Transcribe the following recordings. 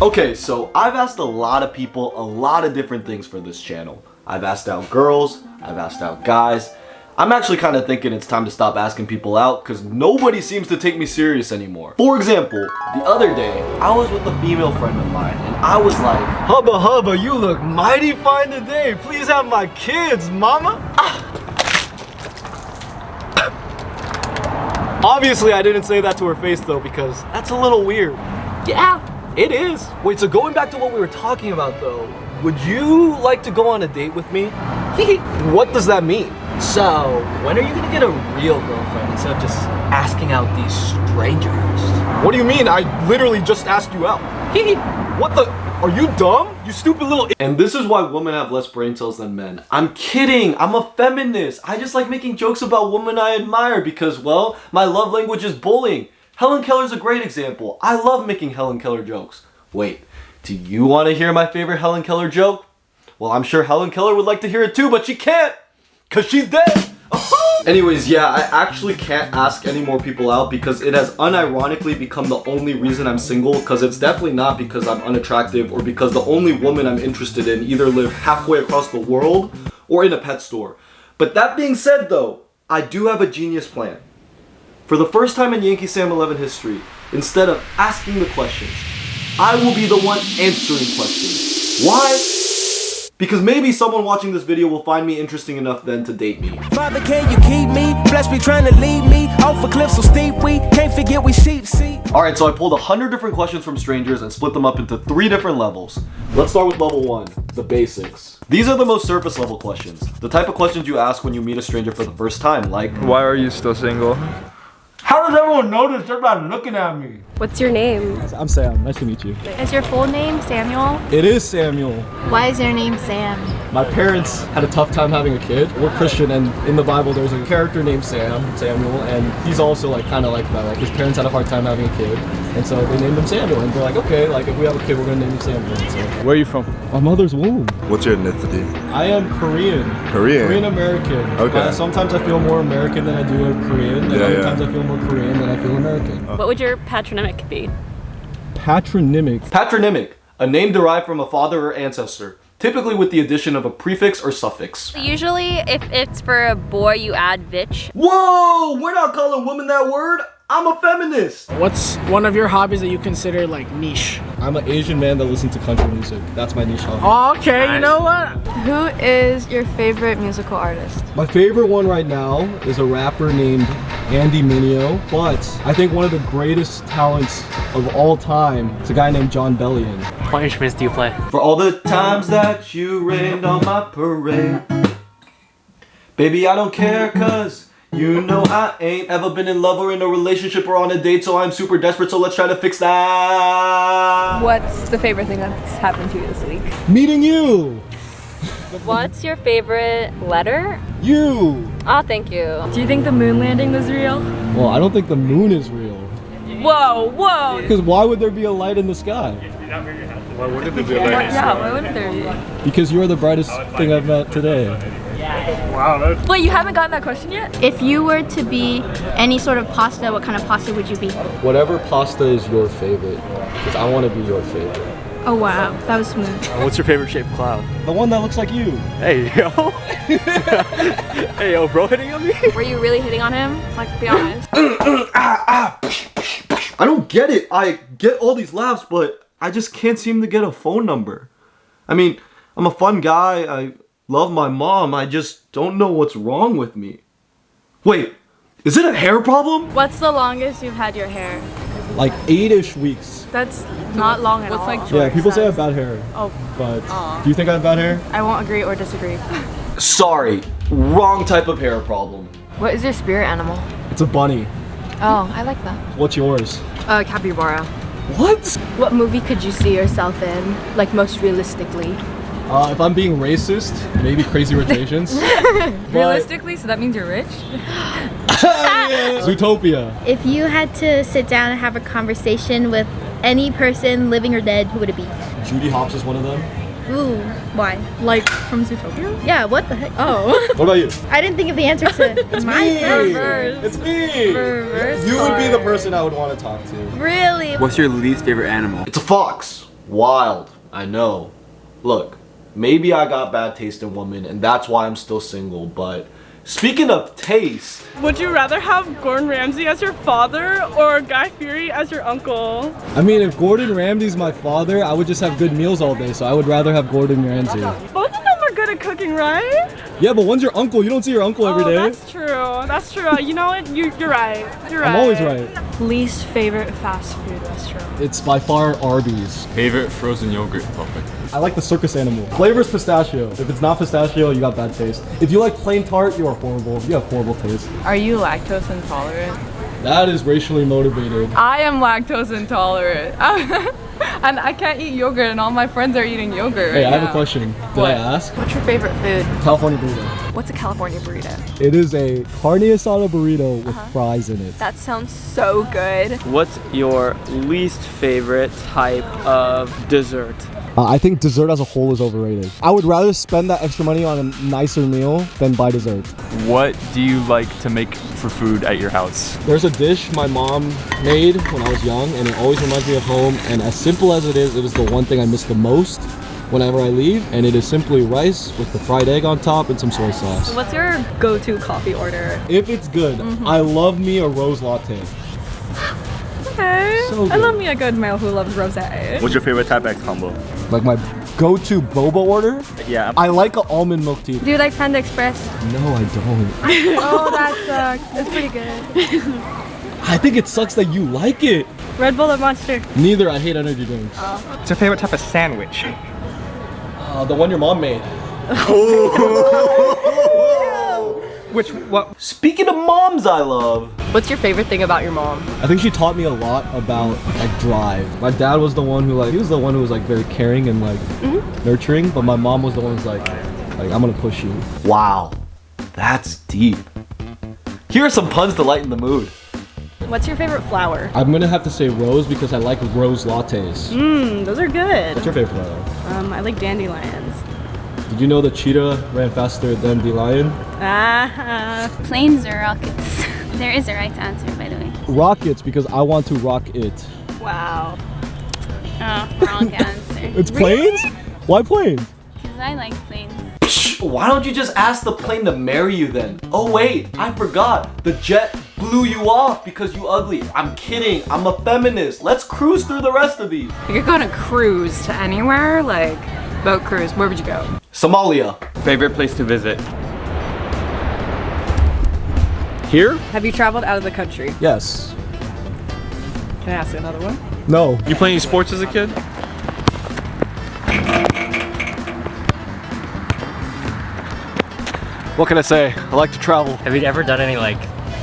Okay, so I've asked a lot of people a lot of different things for this channel. I've asked out girls, I've asked out guys. I'm actually kind of thinking it's time to stop asking people out because nobody seems to take me serious anymore. For example, the other day, I was with a female friend of mine and I was like, "Hubba hubba, you look mighty fine today. Please have my kids, mama." Obviously, I didn't say that to her face though because that's a little weird. Yeah, it is. Wait, so going back to what we were talking about though, would you like to go on a date with me? What does that mean? So, when are you gonna get a real girlfriend instead of just asking out these strangers? What do you mean? I literally just asked you out. What the? Are you dumb? You stupid little. And this is why women have less brain cells than men. I'm kidding. I'm a feminist. I just like making jokes about women I admire because, well, my love language is bullying. Helen Keller's a great example. I love making Helen Keller jokes. Wait, do you want to hear my favorite Helen Keller joke? Well, I'm sure Helen Keller would like to hear it too, but she can't. Cause she's dead! Anyways, yeah, I actually can't ask any more people out because it has unironically become the only reason I'm single, because it's definitely not because I'm unattractive or because the only woman I'm interested in either live halfway across the world or in a pet store. But that being said though, I do have a genius plan. For the first time in Yankee Sam 11 history, instead of asking the questions, I will be the one answering questions. Why? Because maybe someone watching this video will find me interesting enough then to date me. Father, can you keep me? Flesh be trying to lead me off a cliff so steep we can't forget we sheep see. Alright, so I pulled 100 different questions from strangers and split them up into 3 different levels. Let's start with level 1, the basics. These are the most surface level questions. The type of questions you ask when you meet a stranger for the first time, like, why are you still single? How does everyone notice they're not looking at me? What's your name? I'm Sam. Nice to meet you. Is your full name Samuel? It is Samuel. Why is your name Sam? My parents had a tough time having a kid. We're Christian, and in the Bible there's a character named Samuel, and he's also like kind of like that. Like his parents had a hard time having a kid, and so they named him Samuel. And they're like, okay, like if we have a kid, we're gonna name him Samuel. So, Where are you from? my mother's womb. What's your ethnicity? I am Korean. Korean? American. Okay. Sometimes I feel more American than I do Korean, and other times I feel more Korean than I feel American. What would your patronymic be? Patronymic. patronymic, a name derived from a father or ancestor, typically with the addition of a prefix or suffix. Usually, if it's for a boy, you add Vitch. Whoa! We're not calling women that word! I'm a feminist! What's one of your hobbies that you consider like niche? I'm an Asian man that listens to country music. That's my niche hobby. Oh, okay, you know what? Who is your favorite musical artist? My favorite one right now is a rapper named Andy Mineo, but I think one of the greatest talents of all time is a guy named John Bellion. What instruments do you play? For all the times that you rained on my parade, baby, I don't care, cause you know I ain't ever been in love or in a relationship or on a date, so I'm super desperate, so let's try to fix that. What's the favorite thing that's happened to you this week? Meeting you! What's your favorite letter? You! Oh, thank you. Do you think the moon landing was real? Well, I don't think the moon is real. Whoa, whoa! Because why would there be a light in the sky? Why wouldn't it be a light? Yeah, why wouldn't there be? Because you're the brightest thing I've met today. Wow, that's... Wait, you haven't gotten that question yet? If you were to be any sort of pasta, what kind of pasta would you be? Whatever pasta is your favorite, because I want to be your favorite. Oh wow, that was smooth. What's your favorite shaped cloud? The one that looks like you. Hey, yo. Hey, yo, bro hitting on me? Were you really hitting on him? Like, be honest. I don't get it. I get all these laughs, but I just can't seem to get a phone number. I mean, I'm a fun guy. I love my mom. I just don't know what's wrong with me. Wait, is it a hair problem? What's the longest you've had your hair? Like 8-ish weeks. That's not long at all. Like Yeah, people say I have bad hair. Oh. But do you think I have bad hair? I won't agree or disagree. Sorry, wrong type of hair problem. What is your spirit animal? It's a bunny. Oh, I like that. What's yours? Capybara. What? What movie could you see yourself in, like most realistically? If I'm being racist, maybe Crazy Rich Asians. Realistically? So that means you're rich? Zootopia. If you had to sit down and have a conversation with any person, living or dead, who would it be? Judy Hopps is one of them. Ooh, why? Like from Zootopia? Yeah, what the heck? Oh. What about you? I didn't think of the answer to my Reverse. It's me! Reverse You would be the card. person I would want to talk to. Really? What's your least favorite animal? It's a fox. Wild, I know. Look, maybe I got bad taste in women and that's why I'm still single, but speaking of taste... Would you rather have Gordon Ramsay as your father or Guy Fieri as your uncle? I mean, if Gordon Ramsay's my father, I would just have good meals all day, so I would rather have Gordon Ramsay. Both of them are good at cooking, right? Yeah, but one's your uncle. You don't see your uncle every day. That's true. That's true. You know what? You're right. You're right. I'm always right. Least favorite fast food restaurant? It's by far Arby's. Favorite frozen yogurt topping? I like the circus animal. Flavor's pistachio. If it's not pistachio, you got bad taste. If you like plain tart, you are horrible. You have horrible taste. Are you lactose intolerant? That is racially motivated. I am lactose intolerant. And I can't eat yogurt and all my friends are eating yogurt. Hey, I have a question. Did I ask? What's your favorite food? California burrito. What's a California burrito? It is a carne asada burrito with fries in it. That sounds so good. What's your least favorite type of dessert? I think dessert as a whole is overrated. I would rather spend that extra money on a nicer meal than buy dessert. What do you like to make for food at your house? There's a dish my mom made when I was young and it always reminds me of home, and as simple as it is the one thing I miss the most whenever I leave, and it is simply rice with the fried egg on top and some soy sauce. What's your go-to coffee order? If it's good, I love me a rose latte. Okay. So I good. love me a good male who loves rosé. What's your favorite Type X combo? Like my go-to boba order, Yeah. I like an almond milk tea. Do you like Panda Express? No, I don't. Oh, that sucks. It's pretty good. I think it sucks that you like it. Red Bull or Monster? Neither, I hate energy drinks. What's your favorite type of sandwich? The one your mom made. What? Speaking of moms I love, What's your favorite thing about your mom? I think she taught me a lot about like drive. My dad was the one who he was the one who was like very caring and like nurturing, but my mom was the one who's like I'm gonna push you. wow, that's deep. Here are some puns to lighten the mood. What's your favorite flower? I'm gonna have to say rose because I like rose lattes. Those are good. What's your favorite flower? I like dandelions. Did you know the cheetah ran faster than the lion? Planes or rockets? There is a right answer, by the way. Rockets, because I want to rock it. Wow. Oh, wrong answer. It's planes? Why planes? Because I like planes. Psh, why don't you just ask the plane to marry you then? Oh wait, I forgot. The jet blew you off because you ugly. I'm kidding, I'm a feminist. Let's cruise through the rest of these. If you're gonna cruise to anywhere, like boat cruise, where would you go? Somalia. Favorite place to visit? Here? Have you traveled out of the country? Yes. Can I ask another one? No. You play any sports as a kid? What can I say? I like to travel. Have you ever done any like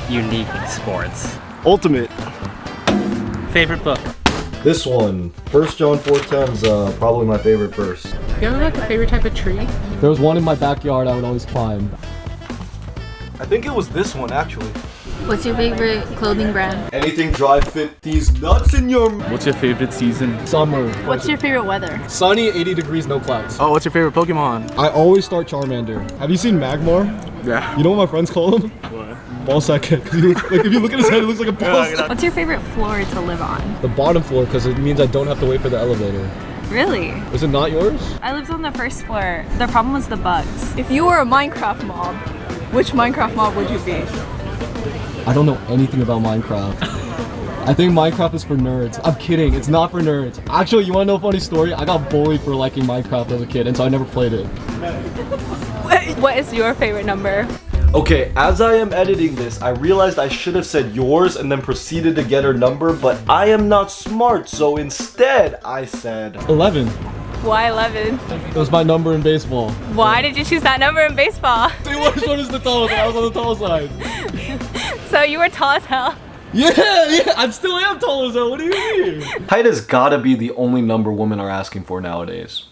unique sports? Ultimate. Favorite book? This one, 1 John 4:10 is probably my favorite verse. You have like a favorite type of tree? There was one in my backyard I would always climb. I think it was this one actually. What's your favorite clothing brand? Anything dry fit these nuts in your What's your favorite season? summer. What's your favorite weather? Sunny, 80 degrees, no clouds. Oh, what's your favorite Pokemon? I always start Charmander. Have you seen Magmar? Yeah. You know what my friends call him? What? Ball sack head. 'Cause he looks, like if you look at his head, it looks like a ball sack. What's your favorite floor to live on? The bottom floor, because it means I don't have to wait for the elevator. Really? Is it not yours? I lived on the first floor. The problem was the bugs. If you were a Minecraft mob, which Minecraft mob would you be? I don't know anything about Minecraft. I think Minecraft is for nerds. I'm kidding, it's not for nerds. Actually, you wanna know a funny story? I got bullied for liking Minecraft as a kid, and so I never played it. What is your favorite number? Okay, as I am editing this, I realized I should have said yours and then proceeded to get her number, but I am not smart, so instead I said 11. Why 11? It was my number in baseball. Why did you choose that number in baseball? Dude, which one is the tallest? I was on the tall side. So you were tall as hell. Yeah, I still am tall as hell. What do you mean? height has gotta be the only number women are asking for nowadays.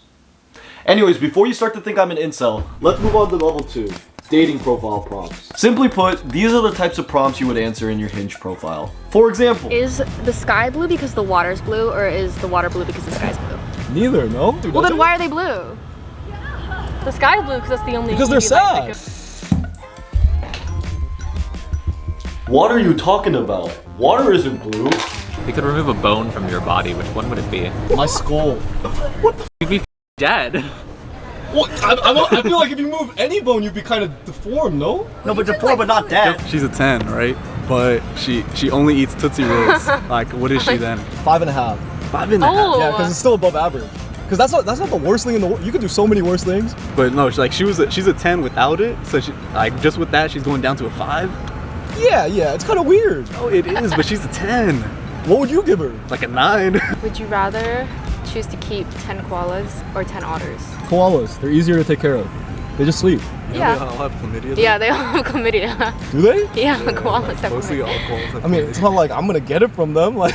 Anyways, before you start to think I'm an incel, let's move on to level 2. Dating profile prompts. Simply put, these are the types of prompts you would answer in your Hinge profile. For example, Is the sky blue because the water's blue, or is the water blue because the sky's blue? Neither, no? Dude, Well, does then it? why are they blue? The sky's blue because that's the only. Because they're UV light that sad. what are you talking about? Water isn't blue. They could remove a bone from your body. Which one would it be? My skull. You'd be dead. Well, I feel like if you move any bone, you'd be kind of deformed, no? No, but deformed, but not dead. She's a 10, right? But she only eats Tootsie Rolls. Like, what is she then? 5.5. 5.5? Oh. Yeah, because it's still above average. Because that's not the worst thing in the world. You could do so many worse things. But no, she's a 10 without it. So she, like, just with that, she's going down to a 5. Yeah, it's kind of weird. Oh, it is, but she's a 10. What would you give her? Like a 9. Would you rather choose to keep 10 koalas or 10 otters? Koalas, they're easier to take care of. They just sleep. Yeah. They all have chlamydia. Yeah, they all have chlamydia. Do they? Yeah, koalas have Mostly all chlamydia. koalas have I mean, it's not like I'm gonna get it from them. Like,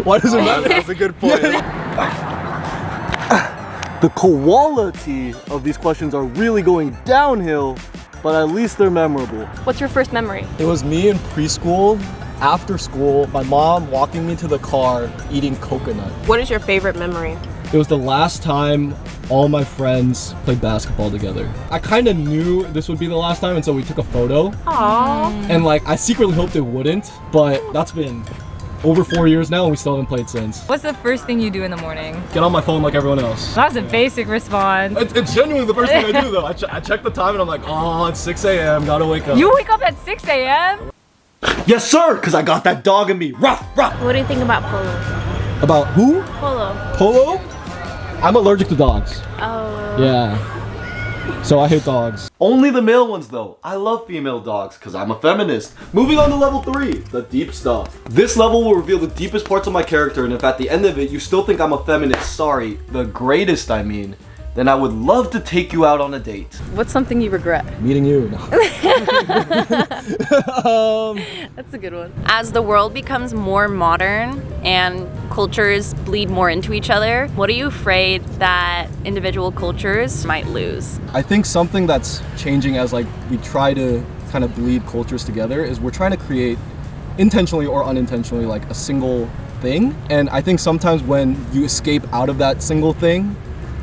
why does it matter? That's a good point. The quality of these questions are really going downhill, but at least they're memorable. What's your first memory? It was me in preschool, after school, my mom walking me to the car, eating coconut. What is your favorite memory? It was the last time all my friends played basketball together. I kind of knew this would be the last time, and so we took a photo. Aww. And like, I secretly hoped it wouldn't, but that's been over 4 years now, and we still haven't played since. What's the first thing you do in the morning? Get on my phone like everyone else. That was a basic response. It's genuinely the first thing I do though. I check the time and I'm like, oh, it's 6 a.m., gotta wake up. You wake up at 6 a.m.? Yes, sir, because I got that dog in me. Ruff, ruff. What do you think about polo? About who? Polo. Polo? I'm allergic to dogs. Oh. Yeah. So I hate dogs. Only the male ones though. I love female dogs because I'm a feminist. Moving on to level 3, the deep stuff. This level will reveal the deepest parts of my character, and if at the end of it you still think I'm a feminist, sorry, the greatest I mean, then I would love to take you out on a date. What's something you regret? Meeting you. That's a good one. As the world becomes more modern and cultures bleed more into each other, what are you afraid that individual cultures might lose? I think something that's changing as like we try to kind of bleed cultures together is we're trying to create, intentionally or unintentionally, like a single thing. And I think sometimes when you escape out of that single thing,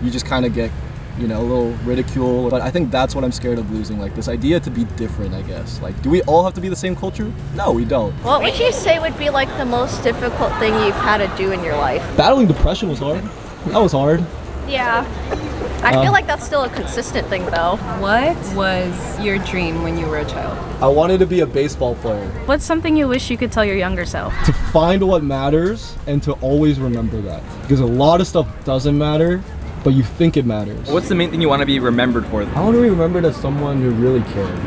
you just kind of get, a little ridicule. But I think that's what I'm scared of losing, like this idea to be different, I guess. Like, do we all have to be the same culture? No, we don't. What would you say would be like the most difficult thing you've had to do in your life? Battling depression was hard. That was hard. Yeah. I feel like that's still a consistent thing though. What was your dream when you were a child? I wanted to be a baseball player. What's something you wish you could tell your younger self? To find what matters and to always remember that. Because a lot of stuff doesn't matter, but you think it matters. What's the main thing you want to be remembered for? I want to be remembered as someone who really cared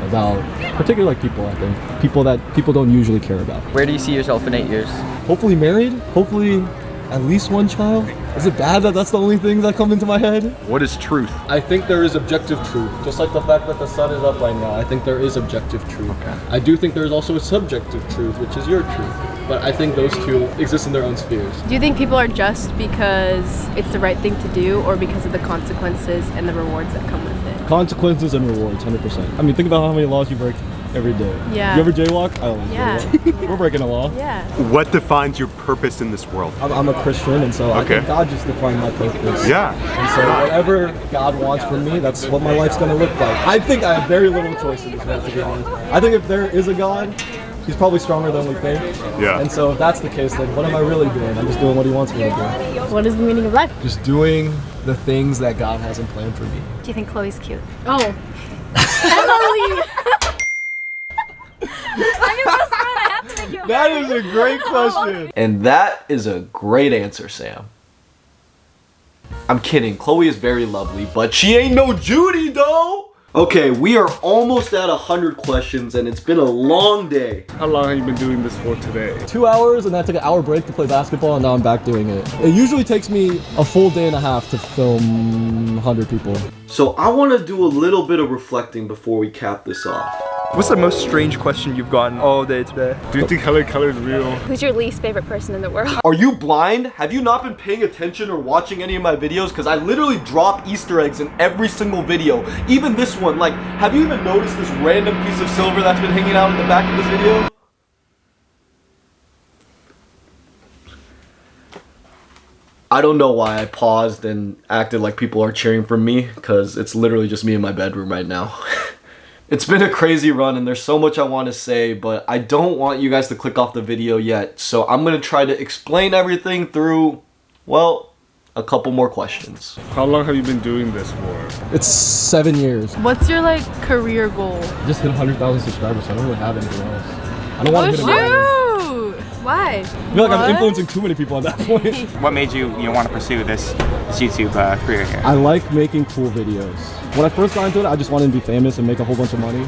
about, particularly like people, I think. People that people don't usually care about. Where do you see yourself in 8 years? Hopefully married, hopefully at least one child. Is it bad that that's the only things that come into my head? What is truth? I think there is objective truth. Just like the fact that the sun is up right now, I think there is objective truth. Okay. I do think there is also a subjective truth, which is your truth. But I think those two exist in their own spheres. Do you think people are just because it's the right thing to do or because of the consequences and the rewards that come with it? Consequences and rewards, 100%. I mean, think about how many laws you break every day. Yeah. You ever jaywalk? I always Yeah. jaywalk. We're breaking a law. Yeah. What defines your purpose in this world? I'm a Christian, and so I Okay. think God just defined my purpose. Yeah. And so whatever God wants from me, that's what my life's gonna look like. I think I have very little choice in this world, to be honest. I think if there is a God, He's probably stronger than we think. Yeah. And so if that's the case, then what am I really doing? I'm just doing what He wants me to do. What is the meaning of life? Just doing the things that God hasn't planned for me. Do you think Chloe's cute? Oh. Emily! That is a great question. And that is a great answer, Sam. I'm kidding, Chloe is very lovely, but she ain't no Judy though! Okay, we are almost at 100 questions and it's been a long day. How long have you been doing this for today? 2 hours, and then I took an hour break to play basketball, and now I'm back doing it. It usually takes me a full day and a half to film 100 people. So I want to do a little bit of reflecting before we cap this off. What's the most strange question you've gotten all day today? Do you think color is real? Who's your least favorite person in the world? Are you blind? Have you not been paying attention or watching any of my videos? Because I literally drop Easter eggs in every single video. Even this one, like, have you even noticed this random piece of silver that's been hanging out in the back of this video? I don't know why I paused and acted like people are cheering for me, because it's literally just me in my bedroom right now. It's been a crazy run and there's so much I want to say, but I don't want you guys to click off the video yet. So I'm going to try to explain everything through, well, a couple more questions. How long have you been doing this for? It's 7 years. What's your like career goal? Just hit 100,000 subscribers, so I don't really have anything else. I don't want to hit Shoot! Why? I feel like I'm influencing too many people at that point. What made you want to pursue this YouTube career here? I like making cool videos. When I first got into it, I just wanted to be famous and make a whole bunch of money.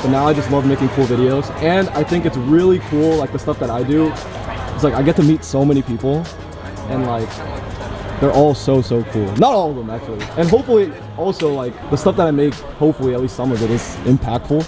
But now I just love making cool videos. And I think it's really cool, like the stuff that I do. It's like I get to meet so many people and like they're all so cool. Not all of them actually. And hopefully also like the stuff that I make, hopefully at least some of it is impactful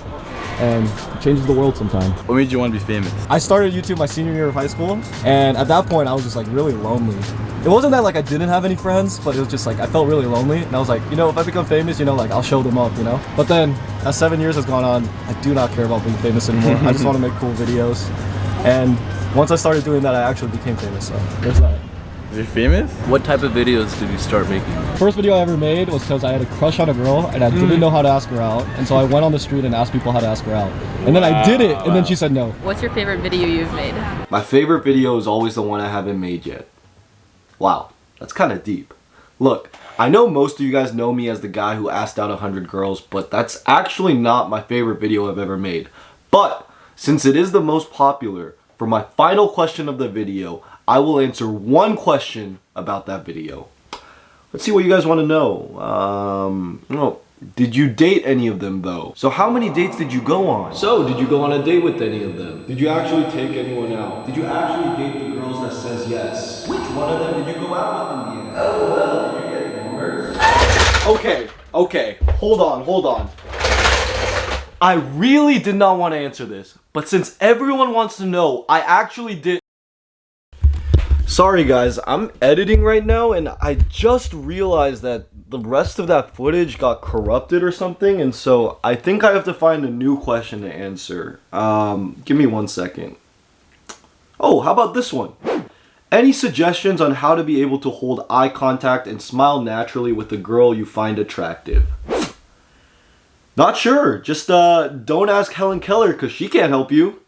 and changes the world sometime. What made you want to be famous? I started YouTube my senior year of high school, and at that point I was just like really lonely. It wasn't that like I didn't have any friends, but it was just like I felt really lonely, and I was like, you know, if I become famous, you know, like I'll show them up, you know? But then as 7 years has gone on, I do not care about being famous anymore. I just want to make cool videos, and once I started doing that, I actually became famous, so there's that. Is he famous? What type of videos did you start making? First video I ever made was because I had a crush on a girl and I didn't know how to ask her out, and so I went on the street and asked people how to ask her out. And then I did it, and then she said no. What's your favorite video you've made? My favorite video is always the one I haven't made yet. Wow, that's kind of deep. Look, I know most of you guys know me as the guy who asked out 100 girls, but that's actually not my favorite video I've ever made. But since it is the most popular, for my final question of the video, I will answer one question about that video. Let's see what you guys want to know. Did you date any of them though? So how many dates did you go on? So did you go on a date with any of them? Did you actually take anyone out? Did you actually date the girls that says yes? Which one of them did you go out with in the end? LOL, did you get ignored? Okay, hold on. I really did not want to answer this, but since everyone wants to know, I actually did. Sorry guys, I'm editing right now and I just realized that the rest of that footage got corrupted or something, and so I think I have to find a new question to answer. Give me 1 second. Oh, how about this one? Any suggestions on how to be able to hold eye contact and smile naturally with a girl you find attractive? Not sure. Just don't ask Helen Keller because she can't help you.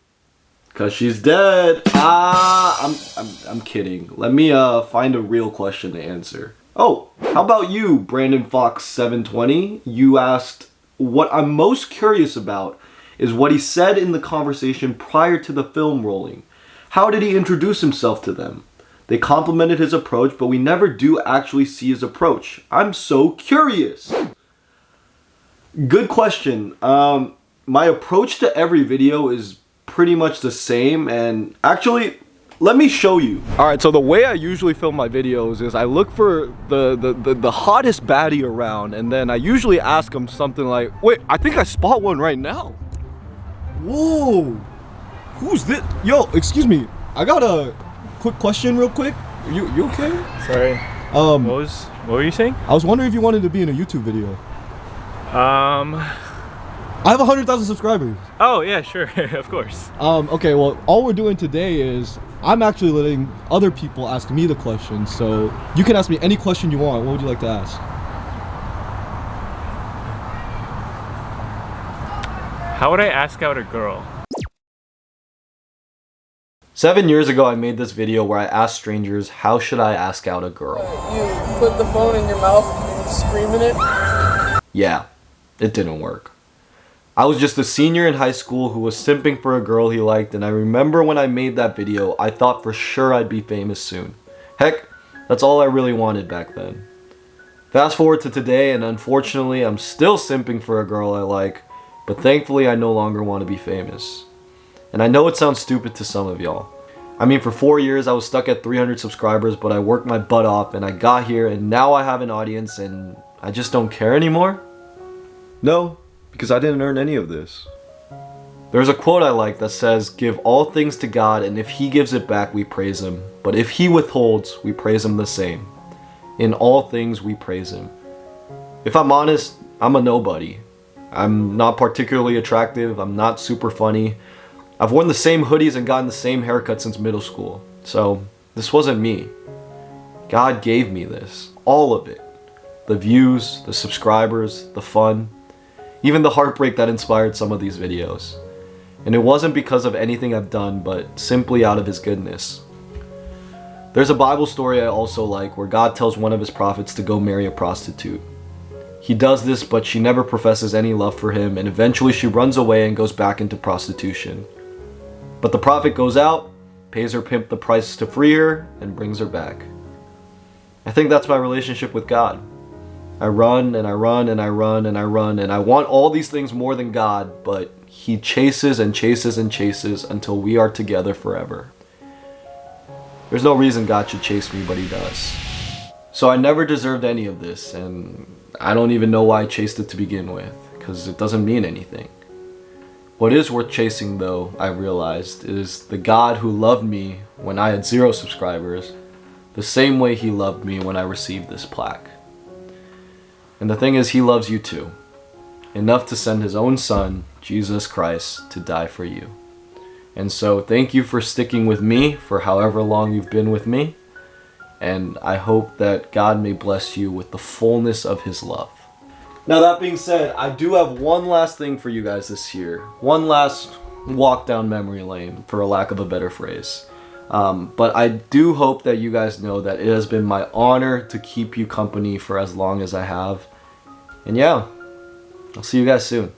Cause she's dead. I'm kidding. Let me find a real question to answer. Oh, how about you, Brandon Fox 720? You asked, what I'm most curious about is what he said in the conversation prior to the film rolling. How did he introduce himself to them? They complimented his approach, but we never do actually see his approach. I'm so curious. Good question. My approach to every video is pretty much the same, and actually let me show you. Alright, so the way I usually film my videos is I look for the hottest baddie around, and then I usually ask them something like, wait, I think I spot one right now. Whoa, who's this? Yo, excuse me, I got a quick question real quick. You okay? Sorry. What were you saying? I was wondering if you wanted to be in a YouTube video. I have 100,000 subscribers. Oh yeah, sure, of course. Okay, well, all we're doing today is I'm actually letting other people ask me the question, so you can ask me any question you want. What would you like to ask? How would I ask out a girl? 7 years ago, I made this video where I asked strangers, how should I ask out a girl? You put the phone in your mouth and scream in it? Yeah, it didn't work. I was just a senior in high school who was simping for a girl he liked, and I remember when I made that video, I thought for sure I'd be famous soon. Heck, that's all I really wanted back then. Fast forward to today, and unfortunately, I'm still simping for a girl I like, but thankfully I no longer want to be famous. And I know it sounds stupid to some of y'all. I mean, for 4 years I was stuck at 300 subscribers, but I worked my butt off and I got here, and now I have an audience and I just don't care anymore? No, because I didn't earn any of this. There's a quote I like that says, give all things to God, and if He gives it back, we praise Him. But if He withholds, we praise Him the same. In all things, we praise Him. If I'm honest, I'm a nobody. I'm not particularly attractive, I'm not super funny. I've worn the same hoodies and gotten the same haircut since middle school. So, this wasn't me. God gave me this. All of it. The views, the subscribers, the fun. even the heartbreak that inspired some of these videos. And it wasn't because of anything I've done, but simply out of his goodness. There's a Bible story I also like where God tells one of his prophets to go marry a prostitute. He does this, but she never professes any love for him, and eventually she runs away and goes back into prostitution. But the prophet goes out, pays her pimp the price to free her, and brings her back. I think that's my relationship with God. I run and I run and I run and I run, and I want all these things more than God, but he chases and chases and chases until we are together forever. There's no reason God should chase me, but he does. So I never deserved any of this, and I don't even know why I chased it to begin with, because it doesn't mean anything. What is worth chasing, though, I realized, is the God who loved me when I had 0 subscribers, the same way he loved me when I received this plaque. And the thing is, he loves you too, enough to send his own son, Jesus Christ, to die for you. And so thank you for sticking with me for however long you've been with me. And I hope that God may bless you with the fullness of his love. Now that being said, I do have one last thing for you guys this year. One last walk down memory lane, for a lack of a better phrase. But I do hope that you guys know that it has been my honor to keep you company for as long as I have. And yeah, I'll see you guys soon.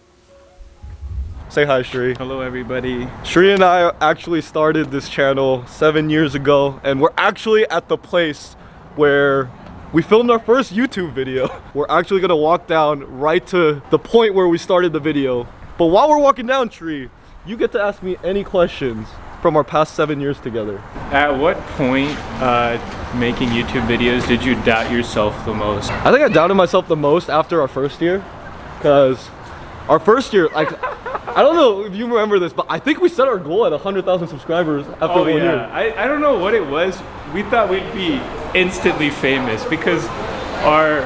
Say hi, Shri. Hello, everybody. Shri and I actually started this channel 7 years ago, and we're actually at the place where we filmed our first YouTube video. We're actually gonna walk down right to the point where we started the video. But while we're walking down, Shri, you get to ask me any questions from our past 7 years together. At what point making YouTube videos did you doubt yourself the most? I think I doubted myself the most after our first year, because our first year, like, I don't know if you remember this, but I think we set our goal at 100,000 subscribers after 1 year. I don't know what it was. We thought we'd be instantly famous because our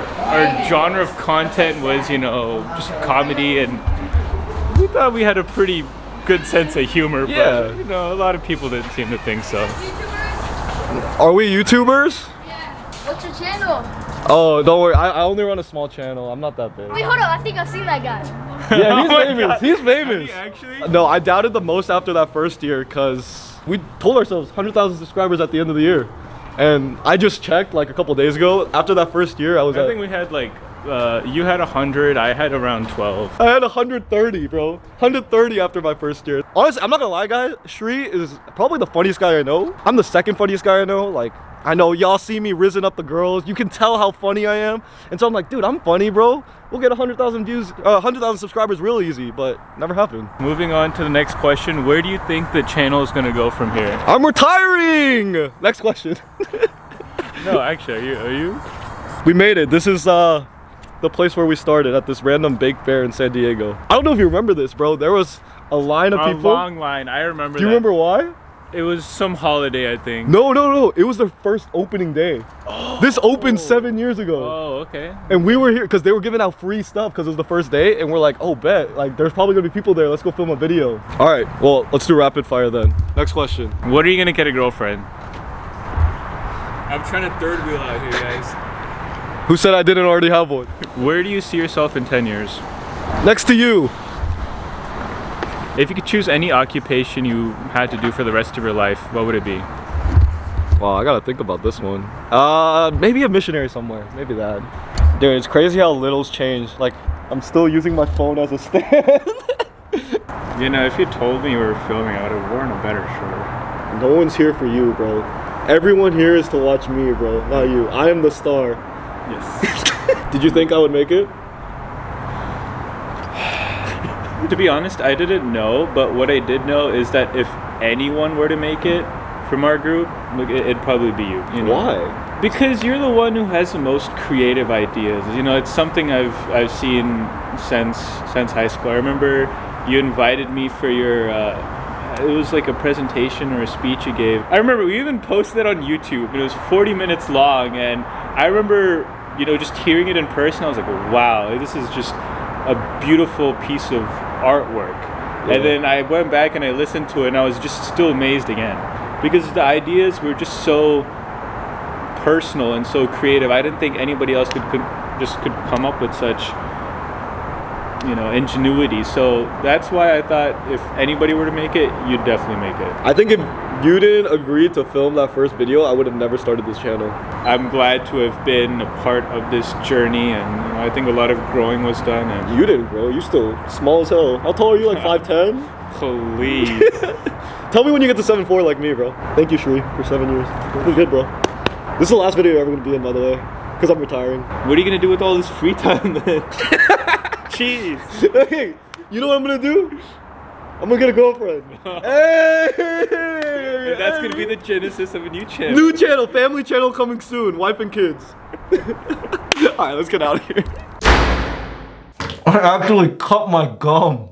genre of content was, you know, just comedy, and we thought we had a pretty good sense of humor, but you know, a lot of people didn't seem to think so. Are we YouTubers? Yeah. What's your channel? Oh, don't worry. I only run a small channel. I'm not that big. Wait, hold on. I think I've seen that guy. Yeah, he's Oh famous. God. He's famous. Actually? No, I doubted the most after that first year because we told ourselves 100,000 subscribers at the end of the year. And I just checked like a couple days ago. After that first year, I think we had like, you had 100, I had around 12. I had 130, bro. 130 after my first year. Honestly, I'm not gonna lie, guys. Shri is probably the funniest guy I know. I'm the second funniest guy I know. Like, I know y'all see me rizzing up the girls. You can tell how funny I am. And so I'm like, dude, I'm funny, bro. We'll get 100,000 views, 100,000 subscribers real easy, but never happened. Moving on to the next question, where do you think the channel is gonna go from here? I'm retiring! Next question. No, actually, are you? We made it. This is the place where we started, at this random bake fair in San Diego. I don't know if you remember this, bro. There was a line of people. A long line, I remember that. Do you remember why? It was some holiday, I think. No. It was their first opening day. This opened 7 years ago. Oh, okay. And we were here because they were giving out free stuff because it was the first day. And we're like, oh, bet. Like, there's probably going to be people there. Let's go film a video. All right. Well, let's do rapid fire then. Next question. What are you going to get a girlfriend? I'm trying to third wheel out here, guys. Who said I didn't already have one? Where do you see yourself in 10 years? Next to you. If you could choose any occupation you had to do for the rest of your life, what would it be? Wow, I gotta think about this one. Maybe a missionary somewhere. Maybe that. Dude, it's crazy how little's changed. Like, I'm still using my phone as a stand. You know, if you told me you were filming, I would have worn a better shirt. No one's here for you, bro. Everyone here is to watch me, bro, not you. I am the star. Yes. Did you think I would make it? To be honest, I didn't know, but what I did know is that if anyone were to make it from our group, it'd probably be you. You know? Why? Because you're the one who has the most creative ideas. You know, it's something I've seen since high school. I remember you invited me for your it was like a presentation or a speech you gave. I remember we even posted it on YouTube. It was 40 minutes long, and I remember, you know, just hearing it in person, I was like, wow, this is just a beautiful piece of artwork. Yeah. And then I went back and I listened to it, and I was just still amazed again, because the ideas were just so personal and so creative. I didn't think anybody else could come up with such you know, ingenuity. So that's why I thought if anybody were to make it, you'd definitely make it. I think if you didn't agree to film that first video, I would have never started this channel. I'm glad to have been a part of this journey, and you know, I think a lot of growing was done. And you didn't grow. You're still small as hell. How tall are you? Like 5'10"? Please. Tell me when you get to 7'4" like me, bro. Thank you, Shri, for 7 years. You're good, bro. This is the last video you're ever gonna be in, by the way, because I'm retiring. What are you gonna do with all this free time then? Jeez. Hey, you know what I'm gonna do? I'm gonna get a girlfriend. Hey! And that's gonna be the genesis of a new channel. New channel, family channel coming soon. Wife and kids. All right, let's get out of here. I actually cut my gum.